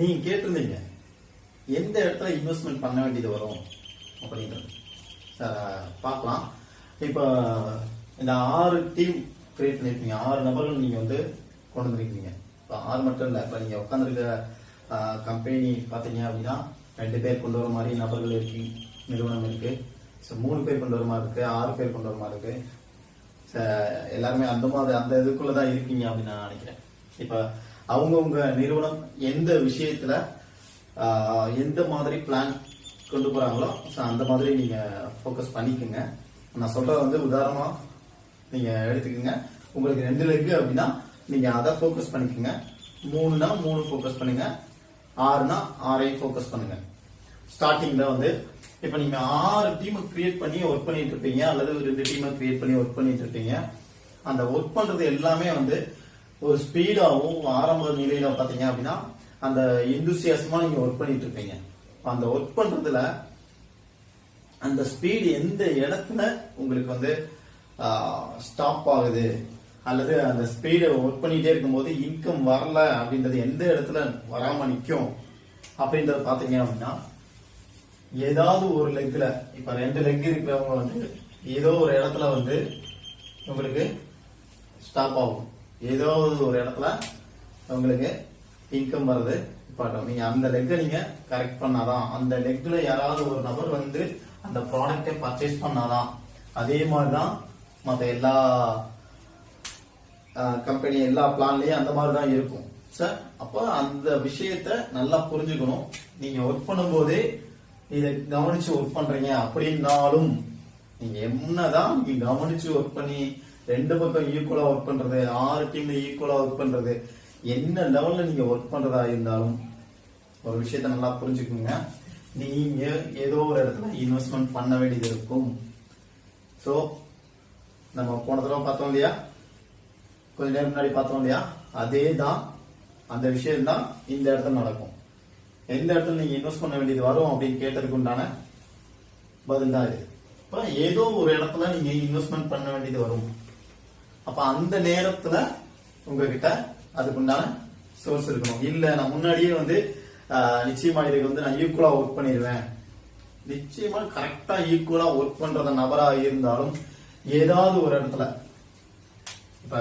நீங்க கேட்டிருந்தீங்க எந்த இடத்துல இன்வெஸ்ட்மெண்ட் பண்ண வேண்டியது வரும் அப்படின்றது பார்க்கலாம். இப்போ இந்த 6 டீம் கிரியேட் பண்ணிருக்கீங்க, 6 நபர்கள் நீங்க வந்து கொண்டு வந்திருக்கீங்க. இப்போ 6 மட்டும் இல்லை, இப்போ நீங்க உட்காந்துருக்க கம்பெனி பார்த்தீங்க அப்படின்னா 2 பேர் கொண்டு வர மாதிரி நபர்கள் இருக்கு, நிறுவனம் இருக்கு. ஸோ 3 பேர் கொண்டு வர மாதிரி இருக்கு, 6 பேர் கொண்டு வர மாதிரி இருக்கு. எல்லாருமே அந்த மாதிரி அந்த இதுக்குள்ளதான் இருக்கீங்க அப்படின்னு நான் நினைக்கிறேன். இப்ப அவங்கவுங்க நிறுவனம் எந்த விஷயத்துல எந்த மாதிரி பிளான் கொண்டு போறாங்களோ அந்த மாதிரி நீங்க ஃபோக்கஸ் பண்ணிக்கோங்க. நான் சொல்றது வந்து உதாரணமா நீங்க எடுத்துக்கோங்க. உங்களுக்கு 2 லெக் அப்படின்னா நீங்க அதை ஃபோக்கஸ் பண்ணிக்கோங்க. 3னா 3 ஃபோக்கஸ் பண்ணுங்க, 6னா 6ஐயும் ஃபோக்கஸ் பண்ணுங்க. ஸ்டார்டிங்ல வந்து இப்ப நீங்க 6 டீம் கிரியேட் பண்ணி ஒர்க் பண்ணிட்டு இருப்பீங்க, அல்லது 2 டீமை கிரியேட் பண்ணி ஒர்க் பண்ணிட்டு இருப்பீங்க. அந்த ஒர்க் பண்றது எல்லாமே வந்து ஒரு ஸ்பீடாவும் ஆரம்ப நிலையில பாத்தீங்க அப்படின்னா அந்த எந்தூசியாசமா நீங்க ஒர்க் பண்ணிட்டு இருப்பீங்க. அந்த ஒர்க் பண்றதுல அந்த ஸ்பீடு எந்த இடத்துல உங்களுக்கு வந்து ஸ்டாப் ஆகுது, அல்லது அந்த ஸ்பீடை ஒர்க் பண்ணிட்டே இருக்கும்போது இன்கம் வரல அப்படின்றது எந்த இடத்துல வராம நிற்கும் அப்படின்றத பாத்தீங்க அப்படின்னா, ஏதாவது ஒரு லெக்ல இப்ப 2 லெக் இருக்கிறவங்க வந்து ஏதோ ஒரு இடத்துல வந்து உங்களுக்கு ஸ்டாப் ஆகும். ஏதாவது ஒரு இடத்துல உங்களுக்கு இன்கம் வருது. நீங்க அந்த லெக்கை நீங்க கரெக்ட் பண்ணாதான், அந்த லெக்ல யாராவது ஒரு நபர் வந்து அந்த ப்ராடக்டை பர்ச்சேஸ் பண்ணாதான். அதே மாதிரிதான் மற்ற எல்லா கம்பெனி எல்லா பிளான்லயும் அந்த மாதிரிதான் இருக்கும் சார். அப்ப அந்த விஷயத்த நல்லா புரிஞ்சுக்கணும். நீங்க ஒர்க் பண்ணும்போதே இதை கவனிச்சு ஒர்க் பண்றீங்க அப்படின்னாலும், நீங்க என்னதான் நீங்க கவனிச்சு ஒர்க் பண்ணி 2 பக்கம் ஈக்குவலா ஒர்க் பண்றது, 6 டீம்ல ஈக்குவலா ஒர்க் பண்றது, என்ன லெவல்ல நீங்க ஒர்க் பண்றதா இருந்தாலும் ஒரு விஷயத்த நல்லா புரிஞ்சுக்கோங்க. நீங்க ஏதோ ஒரு இடத்துல இன்வெஸ்ட்மெண்ட் பண்ண வேண்டியது இருக்கும். சோ நம்ம போன தடவை பார்த்தோம் இல்லையா, கொஞ்ச நேரம் முன்னாடி பார்த்தோம் இல்லையா, அதே தான் அந்த விஷயம் தான் இந்த இடத்துல நடக்கும். எந்த இடத்துல நீங்க இன்வெஸ்ட் பண்ண வேண்டியது வரும் அப்படின்னு கேட்டதுக்கு உண்டான பதில் தான் இது. இப்ப ஏதோ ஒரு இடத்துல நீங்க இன்வெஸ்ட்மெண்ட் பண்ண வேண்டியது வரும். அப்ப அந்த நேரத்துல உங்ககிட்ட அதுக்குண்டான சோர்ஸ் இருக்கணும். இல்ல நான் முன்னாடியே வந்து நிச்சயமா இதுக்கு வந்து நான் ஈக்குவலா ஒர்க் பண்ணிடுவேன், நிச்சயமா கரெக்டா ஈக்குவலா ஒர்க் பண்றத நபரா இருந்தாலும் ஏதாவது ஒரு இடத்துல இப்ப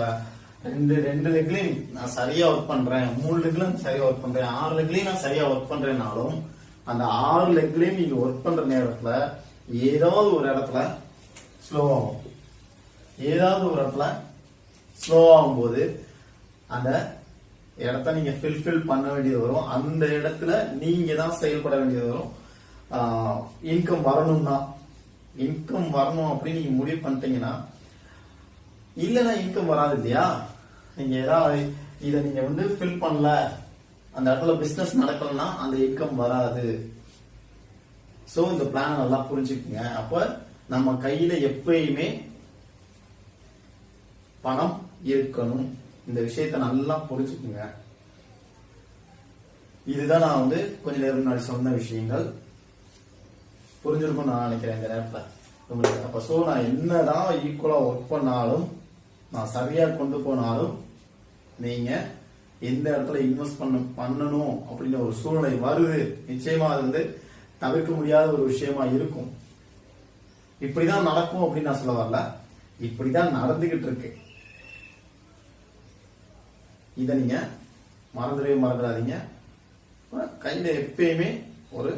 2 லெக்லயும் நான் சரியா ஒர்க் பண்றேன், 3 லெக்லயும் சரியா ஒர்க் பண்றேன், 6 லெக்லயும் நான் சரியா ஒர்க் பண்றேன்னாலும் அந்த 6 லெக்லயும் நீங்க ஒர்க் பண்ற நேரத்துல ஏதாவது ஒரு இடத்துல ஸ்லோ ஆகும். ஏதாவது ஒரு இடத்துல ஸ்லோ ஆகும்போது அந்த இடத்த நீங்க ஃபில்ஃபில் பண்ண வேண்டியது வரும். அந்த இடத்துல நீங்க தான் செயல்பட வேண்டியது வரும். இன்கம் வரணும்னா, இன்கம் வரணும் அப்படின்னு நீங்க முடிவு பண்ணிட்டீங்கன்னா, இல்லைன்னா இன்கம் வராது இல்லையா. நீங்க ஏதாவது இதை நீங்க வந்து ஃபில் பண்ணல, அந்த இடத்துல பிசினஸ் நடக்கலன்னா அந்த இன்கம் வராது. சோ இந்த பிளான நல்லா புரிஞ்சுக்குங்க. அப்ப நம்ம கையில எப்பயுமே பணம் இருக்கணும். இந்த விஷயத்த நல்லா புரிஞ்சுக்குங்க. இதுதான் நான் வந்து கொஞ்ச நேரம் முன்னாடி சொன்ன விஷயங்கள். புரிஞ்சிருக்கும் நான் நினைக்கிறேன் இந்த நேரத்துல உங்களுக்கு. அப்ப சோ நான் என்னதான் ஈக்குவலா ஒர்க் பண்ணாலும், நான் சரியா கொண்டு போனாலும், நீங்க எந்த இடத்துல இன்வெஸ்ட் பண்ணணும் அப்படின்னு ஒரு சூழ்நிலை வருது, நிச்சயமா அது வந்து தவிர்க்க முடியாத ஒரு விஷயமா இருக்கும். இப்படிதான் நடக்கும் அப்படின்னு நான் சொல்ல வரல, இப்படிதான் நடந்துகிட்டு இருக்கு. இத நீங்க மறந்துடவே மறந்துடாதீங்க. கையில எப்பயுமே ஒரு